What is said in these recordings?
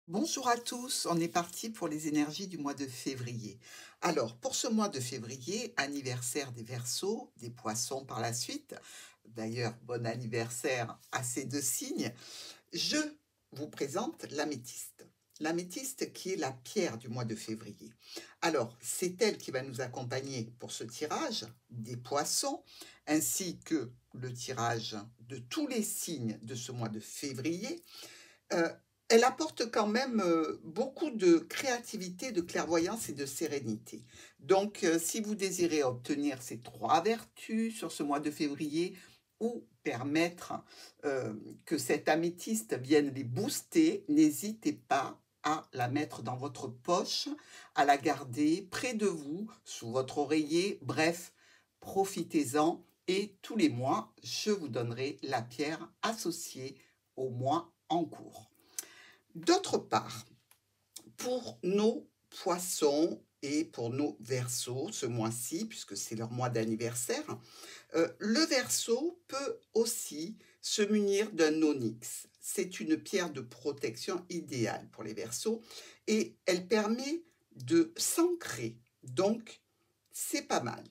Bonjour à tous, on est parti pour les énergies du mois de février. Alors, pour ce mois de février, anniversaire des Verseaux, des Poissons par la suite. D'ailleurs, bon anniversaire à ces deux signes. Je vous présente l'améthyste. L'améthyste qui est la pierre du mois de février. Alors, c'est elle qui va nous accompagner pour ce tirage des Poissons, ainsi que le tirage de tous les signes de ce mois de février. Euh, Elle apporte quand même beaucoup de créativité, de clairvoyance et de sérénité. Donc, si vous désirez obtenir ces trois vertus sur ce mois de février ou permettre que cette améthyste vienne les booster, n'hésitez pas à la mettre dans votre poche, à la garder près de vous, sous votre oreiller. Bref, profitez-en et tous les mois, je vous donnerai la pierre associée au mois en cours. D'autre part, pour nos poissons et pour nos Verseaux ce mois-ci, puisque c'est leur mois d'anniversaire, le Verseau peut aussi se munir d'un onyx. C'est une pierre de protection idéale pour les Verseaux et elle permet de s'ancrer. Donc, c'est pas mal.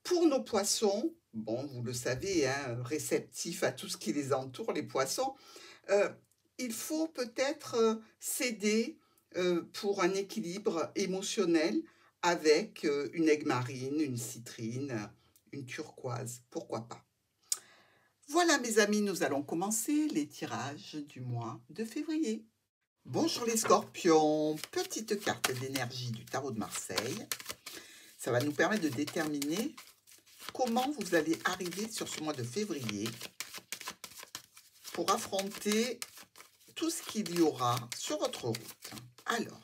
Pour nos poissons, bon, vous le savez, hein, réceptifs à tout ce qui les entoure, les poissons, euh, il faut peut-être céder pour un équilibre émotionnel avec une aigue marine, une citrine, une turquoise, pourquoi pas. Voilà mes amis, nous allons commencer les tirages du mois de février. Bonjour les scorpions, petite carte d'énergie du tarot de Marseille. Ça va nous permettre de déterminer comment vous allez arriver sur ce mois de février pour affronter tout ce qu'il y aura sur votre route. Alors,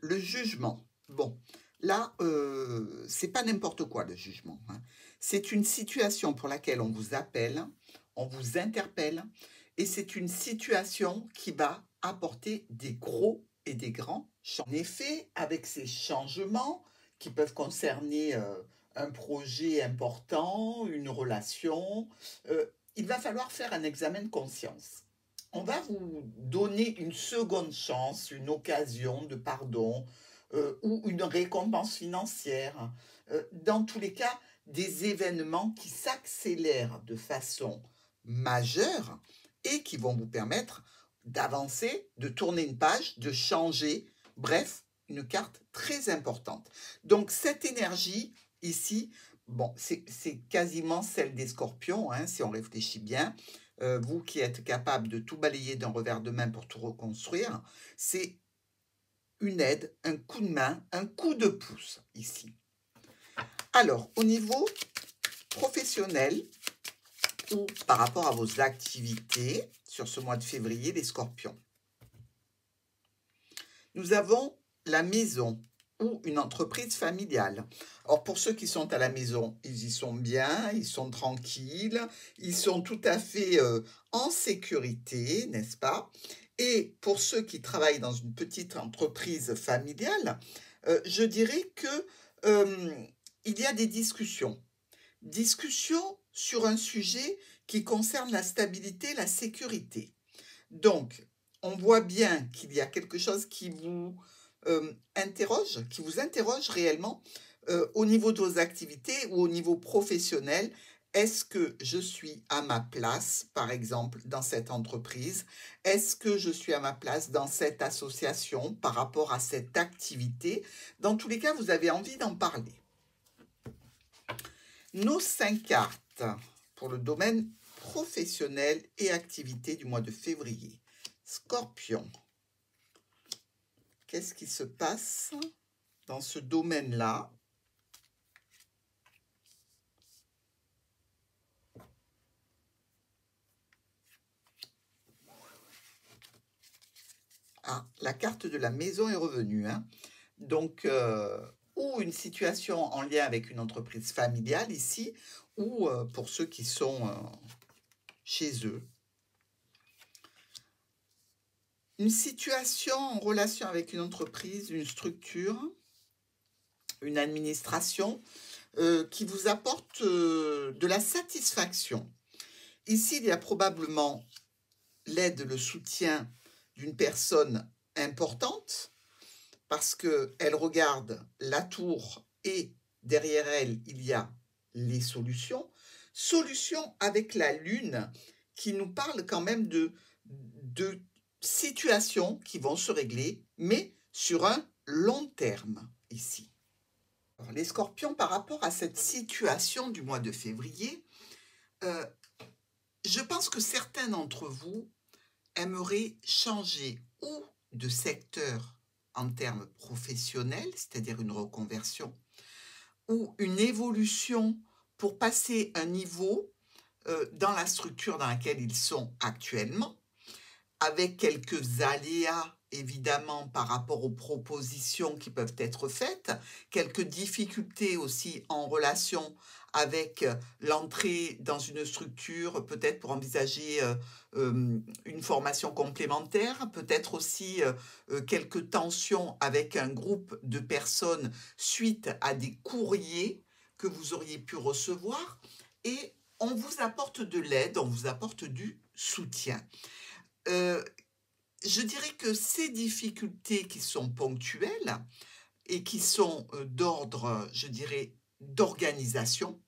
le jugement. Bon, là, c'est pas n'importe quoi le jugement, hein. C'est une situation pour laquelle on vous appelle, on vous interpelle, et c'est une situation qui va apporter des gros et des grands changements. En effet, avec ces changements qui peuvent concerner un projet important, une relation, il va falloir faire un examen de conscience. On va vous donner une seconde chance, une occasion de pardon ou une récompense financière. Dans tous les cas, des événements qui s'accélèrent de façon majeure et qui vont vous permettre d'avancer, de tourner une page, de changer. Bref, une carte très importante. Donc cette énergie ici, bon, c'est quasiment celle des scorpions, hein, si on réfléchit bien. Vous qui êtes capable de tout balayer d'un revers de main pour tout reconstruire, c'est une aide, un coup de main, un coup de pouce ici. Alors, au niveau professionnel ou par rapport à vos activités sur ce mois de février, les scorpions, nous avons la maison ou une entreprise familiale. Or, pour ceux qui sont à la maison, ils y sont bien, ils sont tranquilles, ils sont tout à fait en sécurité, n'est-ce pas? Et pour ceux qui travaillent dans une petite entreprise familiale, je dirais que il y a des discussions. Discussions sur un sujet qui concerne la stabilité, la sécurité. Donc, on voit bien qu'il y a quelque chose qui vous qui vous interroge réellement au niveau de vos activités ou au niveau professionnel. Est-ce que je suis à ma place, par exemple, dans cette entreprise? Est-ce que je suis à ma place dans cette association par rapport à cette activité? Dans tous les cas, vous avez envie d'en parler. Nos 5 cartes pour le domaine professionnel et activité du mois de février. Scorpion. Qu'est-ce qui se passe dans ce domaine-là? Ah, la carte de la maison est revenue, hein. Donc, ou une situation en lien avec une entreprise familiale ici, ou pour ceux qui sont chez eux. Une situation en relation avec une entreprise, une structure, une administration qui vous apporte de la satisfaction. ici, il y a probablement l'aide, le soutien d'une personne importante, parce qu'elle regarde la tour et derrière elle, il y a les solutions. Solutions avec la lune qui nous parle quand même de situations qui vont se régler, mais sur un long terme ici. Alors, les scorpions, par rapport à cette situation du mois de février, je pense que certains d'entre vous aimeraient changer ou de secteur en termes professionnels, c'est-à-dire une reconversion, ou une évolution pour passer un niveau dans la structure dans laquelle ils sont actuellement, avec quelques aléas évidemment par rapport aux propositions qui peuvent être faites, quelques difficultés aussi en relation avec l'entrée dans une structure, peut-être pour envisager une formation complémentaire, peut-être aussi quelques tensions avec un groupe de personnes suite à des courriers que vous auriez pu recevoir, et on vous apporte de l'aide, on vous apporte du soutien. Je dirais que ces difficultés qui sont ponctuelles et qui sont d'ordre, je dirais, d'organisation,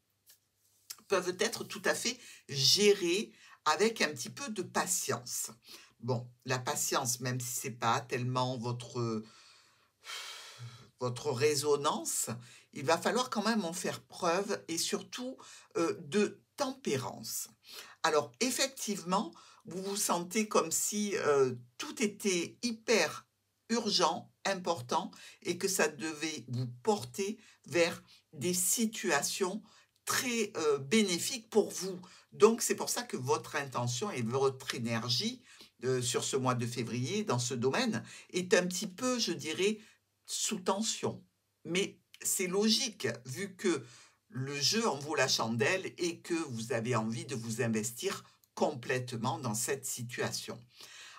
peuvent être tout à fait gérées avec un petit peu de patience. Bon, la patience, même si ce n'est pas tellement votre résonance, il va falloir quand même en faire preuve et surtout de tempérance. Alors effectivement, vous vous sentez comme si tout était hyper urgent, important, et que ça devait vous porter vers des situations très bénéfiques pour vous. Donc c'est pour ça que votre intention et votre énergie sur ce mois de février, dans ce domaine, est un petit peu, je dirais, sous tension. Mais c'est logique, vu que le jeu en vaut la chandelle et que vous avez envie de vous investir complètement dans cette situation.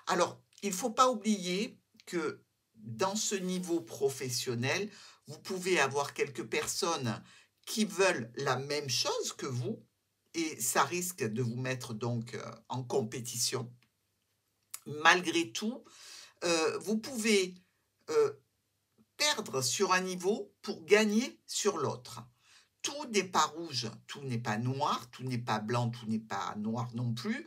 Alors, il ne faut pas oublier que dans ce niveau professionnel, vous pouvez avoir quelques personnes qui veulent la même chose que vous, et ça risque de vous mettre donc en compétition. Malgré tout, vous pouvez perdre sur un niveau pour gagner sur l'autre. Tout n'est pas rouge, tout n'est pas noir, tout n'est pas blanc, tout n'est pas noir non plus.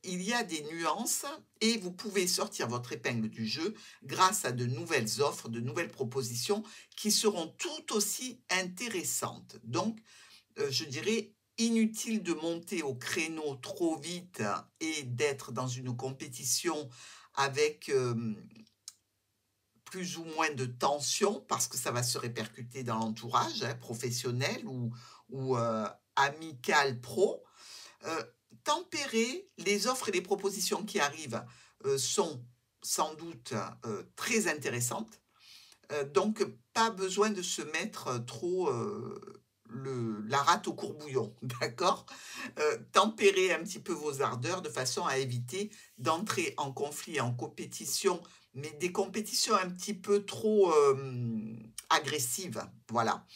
Il y a des nuances et vous pouvez sortir votre épingle du jeu grâce à de nouvelles offres, de nouvelles propositions qui seront tout aussi intéressantes. Donc, je dirais, inutile de monter au créneau trop vite et d'être dans une compétition avec plus ou moins de tension, parce que ça va se répercuter dans l'entourage professionnel ou amical pro. Euh, Tempérer, les offres et les propositions qui arrivent sont sans doute très intéressantes. Donc, pas besoin de se mettre trop la rate au courbouillon, d'accord? Tempérez un petit peu vos ardeurs de façon à éviter d'entrer en conflit, en compétition, mais des compétitions un petit peu trop agressives, voilà.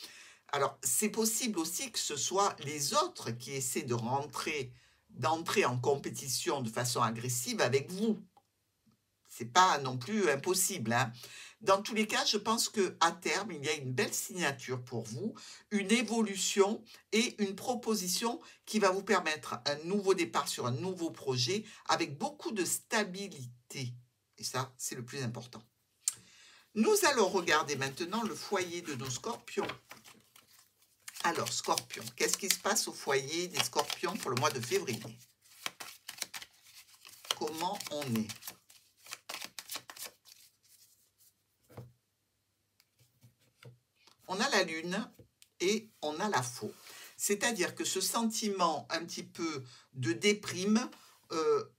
Alors, c'est possible aussi que ce soit les autres qui essaient d'entrer en compétition de façon agressive avec vous. C'est pas non plus impossible, hein. Dans tous les cas, je pense qu'à terme, il y a une belle signature pour vous, une évolution et une proposition qui va vous permettre un nouveau départ sur un nouveau projet avec beaucoup de stabilité. Et ça, c'est le plus important. Nous allons regarder maintenant le foyer de nos scorpions. Alors, scorpions, qu'est-ce qui se passe au foyer des scorpions pour le mois de février? Comment on est? On a la lune et on a la faux. C'est-à-dire que ce sentiment un petit peu de déprime,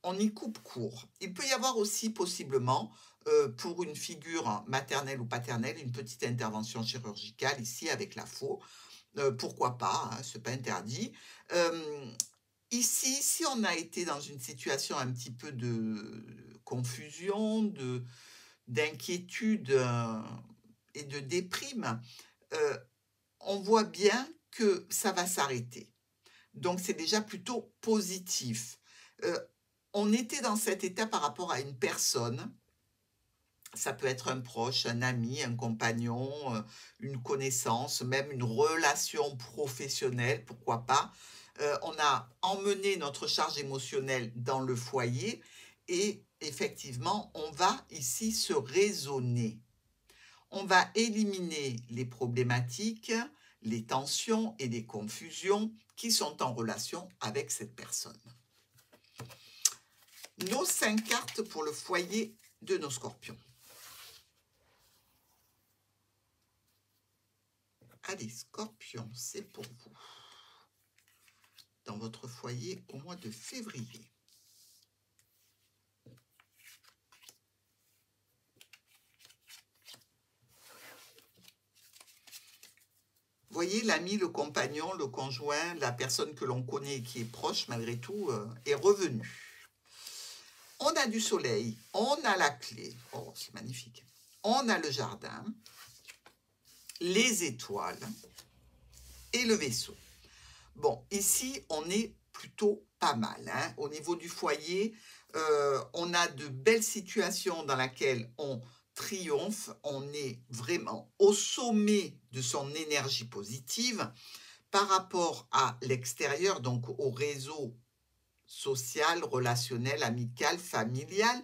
on y coupe court. Il peut y avoir aussi possiblement, pour une figure maternelle ou paternelle, une petite intervention chirurgicale ici avec la faux. Pourquoi pas, hein, ce n'est pas interdit. Ici, si on a été dans une situation un petit peu de confusion, d'inquiétude et de déprime, on voit bien que ça va s'arrêter. Donc, c'est déjà plutôt positif. On était dans cet état par rapport à une personne. Ça peut être un proche, un ami, un compagnon, une connaissance, même une relation professionnelle, pourquoi pas. On a emmené notre charge émotionnelle dans le foyer et effectivement, on va ici se raisonner. On va éliminer les problématiques, les tensions et les confusions qui sont en relation avec cette personne. Nos 5 cartes pour le foyer de nos scorpions. Allez, scorpion, c'est pour vous. Dans votre foyer au mois de février. Voyez, l'ami, le compagnon, le conjoint, la personne que l'on connaît et qui est proche malgré tout, est revenu. On a du soleil, on a la clé, oh c'est magnifique, on a le jardin, les étoiles et le vaisseau. Bon, ici, on est plutôt pas mal. Hein. Au niveau du foyer, on a de belles situations dans lesquelles on triomphe, on est vraiment au sommet de son énergie positive par rapport à l'extérieur, donc au réseau social, relationnel, amical, familial.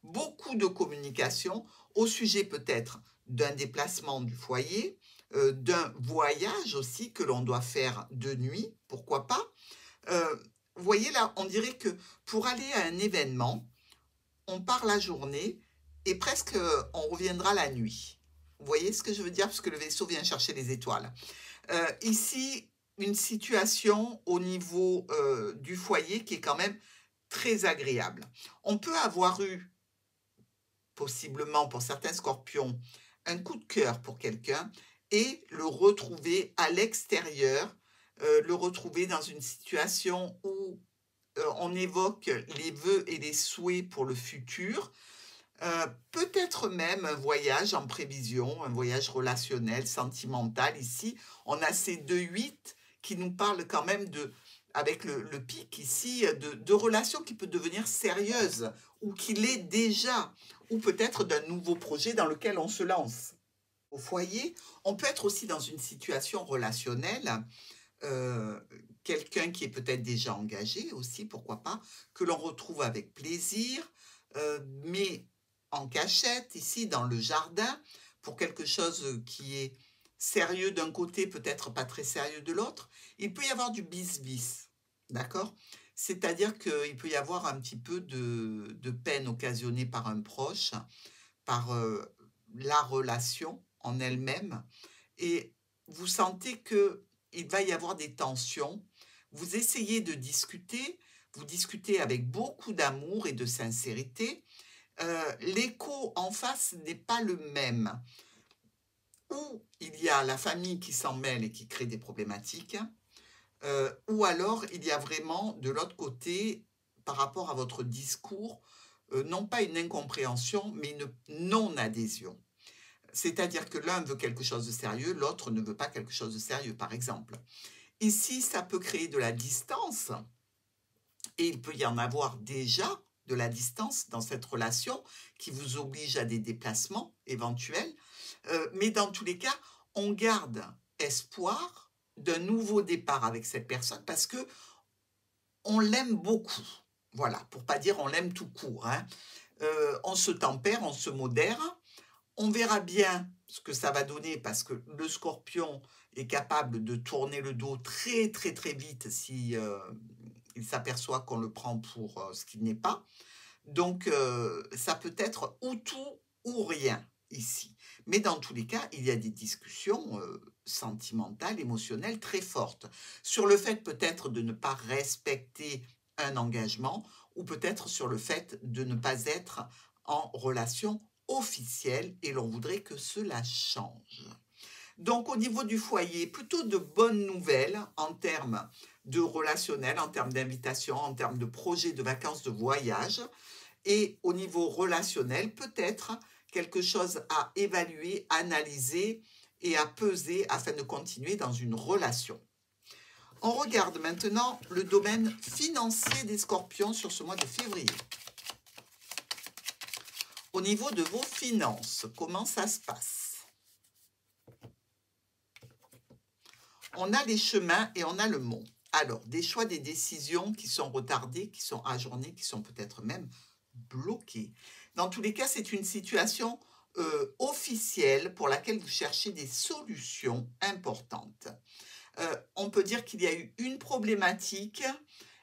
Beaucoup de communication au sujet peut-être d'un déplacement du foyer, d'un voyage aussi que l'on doit faire de nuit, pourquoi pas. Vous voyez là, on dirait que pour aller à un événement, on part la journée et presque on reviendra la nuit. Vous voyez ce que je veux dire? Parce que le vaisseau vient chercher les étoiles. Ici, une situation au niveau du foyer qui est quand même très agréable. On peut avoir eu, possiblement pour certains scorpions, un coup de cœur pour quelqu'un et le retrouver à l'extérieur, le retrouver dans une situation où on évoque les vœux et les souhaits pour le futur, peut-être même un voyage en prévision, un voyage relationnel, sentimental. Ici, on a ces 2-8 qui nous parlent quand même de, avec le pic ici, de relations qui peuvent devenir sérieuses ou qui l'est déjà, ou peut-être d'un nouveau projet dans lequel on se lance. Au foyer, on peut être aussi dans une situation relationnelle, quelqu'un qui est peut-être déjà engagé aussi, pourquoi pas, que l'on retrouve avec plaisir, mais en cachette, ici dans le jardin, pour quelque chose qui est sérieux d'un côté, peut-être pas très sérieux de l'autre. Il peut y avoir du bis-bis, d'accord? C'est-à-dire qu'il peut y avoir un petit peu de peine occasionnée par un proche, par la relation en elle-même, et vous sentez qu'il va y avoir des tensions. Vous essayez de discuter, vous discutez avec beaucoup d'amour et de sincérité. L'écho en face n'est pas le même. Ou il y a la famille qui s'en mêle et qui crée des problématiques, ou alors il y a vraiment de l'autre côté, par rapport à votre discours, non pas une incompréhension, mais une non-adhésion. C'est-à-dire que l'un veut quelque chose de sérieux, l'autre ne veut pas quelque chose de sérieux, par exemple. Ici, ça peut créer de la distance, et il peut y en avoir déjà de la distance dans cette relation qui vous oblige à des déplacements éventuels. Mais dans tous les cas, on garde espoir d'un nouveau départ avec cette personne parce que on l'aime beaucoup. Voilà, pour pas dire on l'aime tout court. Hein. On se tempère, on se modère. On verra bien ce que ça va donner parce que le scorpion est capable de tourner le dos très très très vite si il s'aperçoit qu'on le prend pour ce qu'il n'est pas. Donc ça peut être ou tout ou rien ici. Mais dans tous les cas, il y a des discussions sentimentales, émotionnelles très fortes sur le fait peut-être de ne pas respecter un engagement ou peut-être sur le fait de ne pas être en relation officielle et l'on voudrait que cela change. Donc au niveau du foyer, plutôt de bonnes nouvelles en termes de relationnel, en termes d'invitation, en termes de projets de vacances, de voyage. Et au niveau relationnel, peut-être quelque chose à évaluer, analyser et à peser afin de continuer dans une relation. On regarde maintenant le domaine financier des scorpions sur ce mois de février. Au niveau de vos finances, comment ça se passe? On a les chemins et on a le mont. Alors, des choix, des décisions qui sont retardées, qui sont ajournées, qui sont peut-être même bloquées. Dans tous les cas, c'est une situation officielle pour laquelle vous cherchez des solutions importantes. On peut dire qu'il y a eu une problématique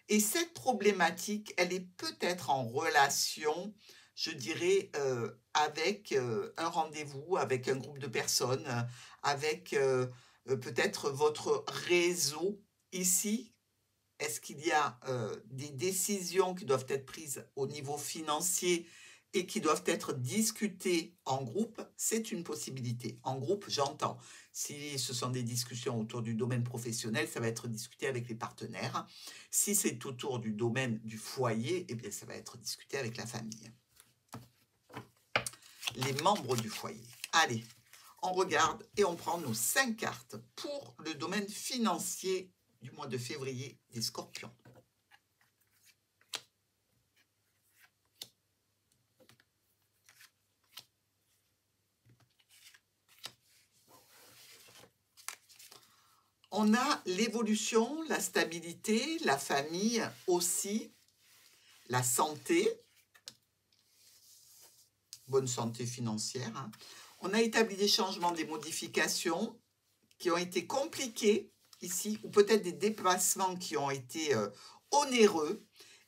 et cette problématique, elle est peut-être en relation, je dirais, avec un rendez-vous, avec un groupe de personnes, avec peut-être votre réseau ici. Est-ce qu'il y a des décisions qui doivent être prises au niveau financier et qui doivent être discutées en groupe? C'est une possibilité. En groupe, j'entends. Si ce sont des discussions autour du domaine professionnel, ça va être discuté avec les partenaires. Si c'est autour du domaine du foyer, eh bien, ça va être discuté avec la famille. Les membres du foyer. Allez, on regarde et on prend nos 5 cartes pour le domaine financier du mois de février des scorpions. On a l'évolution, la stabilité, la famille aussi, la santé, bonne santé financière. Hein. On a établi des changements, des modifications qui ont été compliquées ici, ou peut-être des déplacements qui ont été onéreux.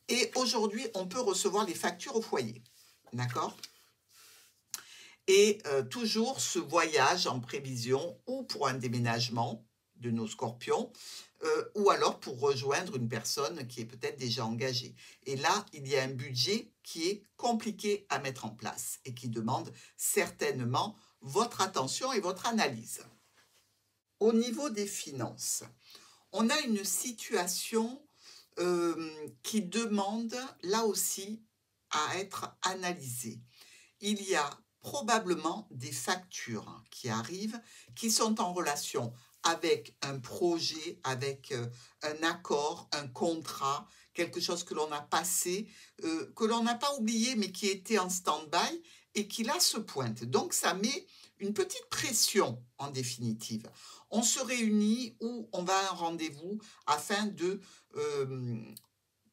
Et aujourd'hui, on peut recevoir les factures au foyer. D'accord? Et toujours ce voyage en prévision ou pour un déménagement de nos scorpions, ou alors pour rejoindre une personne qui est peut-être déjà engagée. Et là, il y a un budget qui est compliqué à mettre en place et qui demande certainement votre attention et votre analyse. Au niveau des finances, on a une situation qui demande là aussi à être analysée. Il y a probablement des factures qui arrivent, qui sont en relation avec un projet, avec un accord, un contrat, quelque chose que l'on a passé, que l'on n'a pas oublié, mais qui était en stand-by et qui là se pointe. Donc, ça met une petite pression en définitive. On se réunit ou on va à un rendez-vous afin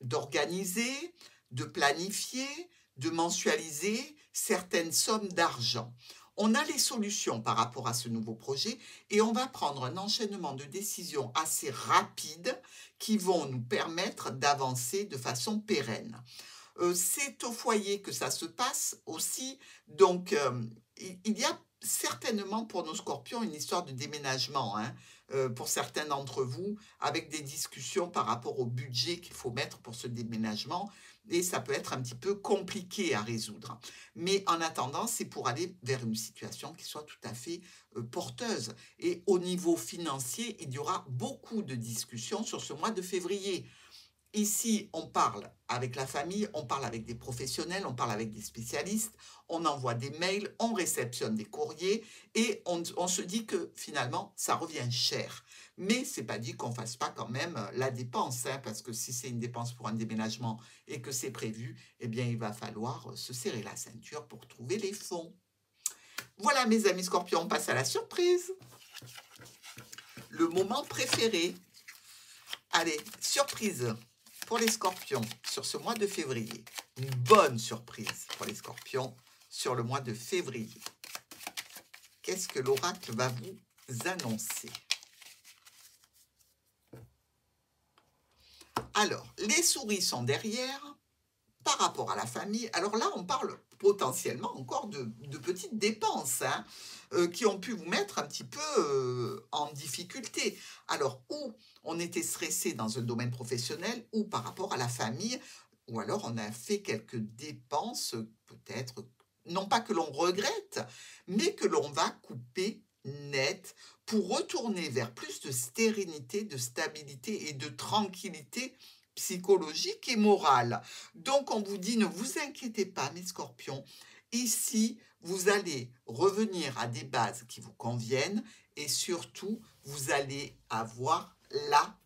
d'organiser, de planifier, de mensualiser certaines sommes d'argent. On a les solutions par rapport à ce nouveau projet et on va prendre un enchaînement de décisions assez rapides qui vont nous permettre d'avancer de façon pérenne. C'est au foyer que ça se passe aussi, donc il y a certainement pour nos scorpions une histoire de déménagement, hein, pour certains d'entre vous, avec des discussions par rapport au budget qu'il faut mettre pour ce déménagement, et ça peut être un petit peu compliqué à résoudre. Mais en attendant, c'est pour aller vers une situation qui soit tout à fait porteuse. Et au niveau financier, il y aura beaucoup de discussions sur ce mois de février. Ici, on parle avec la famille, on parle avec des professionnels, on parle avec des spécialistes, on envoie des mails, on réceptionne des courriers et on se dit que finalement, ça revient cher. Mais ce n'est pas dit qu'on ne fasse pas quand même la dépense, hein, parce que si c'est une dépense pour un déménagement et que c'est prévu, eh bien, il va falloir se serrer la ceinture pour trouver les fonds. Voilà, mes amis scorpions, on passe à la surprise. Le moment préféré. Allez, surprise pour les scorpions sur ce mois de février. Une bonne surprise pour les scorpions sur le mois de février. Qu'est-ce que l'oracle va vous annoncer? Alors, les souris sont derrière par rapport à la famille. Alors là, on parle potentiellement encore de petites dépenses hein, qui ont pu vous mettre un petit peu en difficulté. Alors, ou on était stressé dans un domaine professionnel ou par rapport à la famille, ou alors on a fait quelques dépenses, peut-être, non pas que l'on regrette, mais que l'on va couper net pour retourner vers plus de sérénité, de stabilité et de tranquillité psychologique et morale. Donc, on vous dit, ne vous inquiétez pas, mes scorpions. Ici, vous allez revenir à des bases qui vous conviennent et surtout, vous allez avoir la